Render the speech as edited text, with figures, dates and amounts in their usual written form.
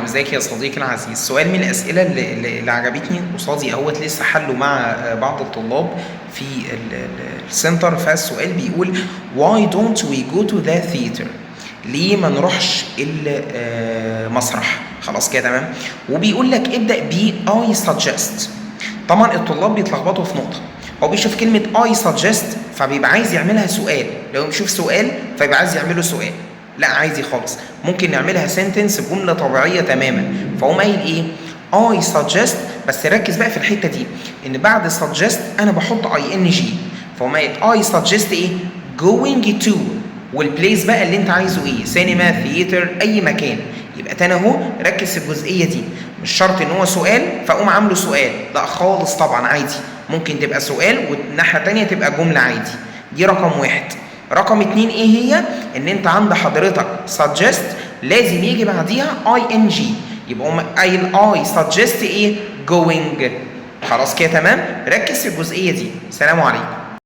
ازيك يا صديقي العزيز. سؤال من الاسئله اللي عجبتني قصادي اهوت، لسه حله مع بعض الطلاب في السنتر. فالسؤال بيقول why don't we go to the theater؟ ليه ما نروحش المسرح؟ خلاص كده تمام. وبيقول لك ابدا ب I suggest. طبعا الطلاب بيتلخبطوا في نقطه، هو بيشوف كلمه I suggest فبيبقى عايز يعملها سؤال، لو بيشوف سؤال فيبقى عايز يعمله سؤال. لا عادي خالص، ممكن نعملها سنتنس بجمله طبيعيه تماما. فقوم قايل ايه؟ I suggest. بس ركز بقى في الحته دي ان بعد suggest انا بحط ing. فقوم قايل I suggest ايه؟ going to. والبليس بقى اللي انت عايزه ايه؟ سينما، ثياتر، اي مكان. يبقى تاني اهو ركز في الجزئيه دي، مش شرط ان هو سؤال فاقوم عامله سؤال، لا خالص طبعا عادي، ممكن تبقى سؤال والناحيه الثانيه تبقى جمله عادي. دي رقم واحد. رقم اتنين ايه هي؟ ان انت عند حضرتك suggest لازم يجي بعديها ing، يبقى قوم قايل I suggest ايه؟ going. خلاص كده تمام. ركز في الجزئيه دي. سلام عليكم.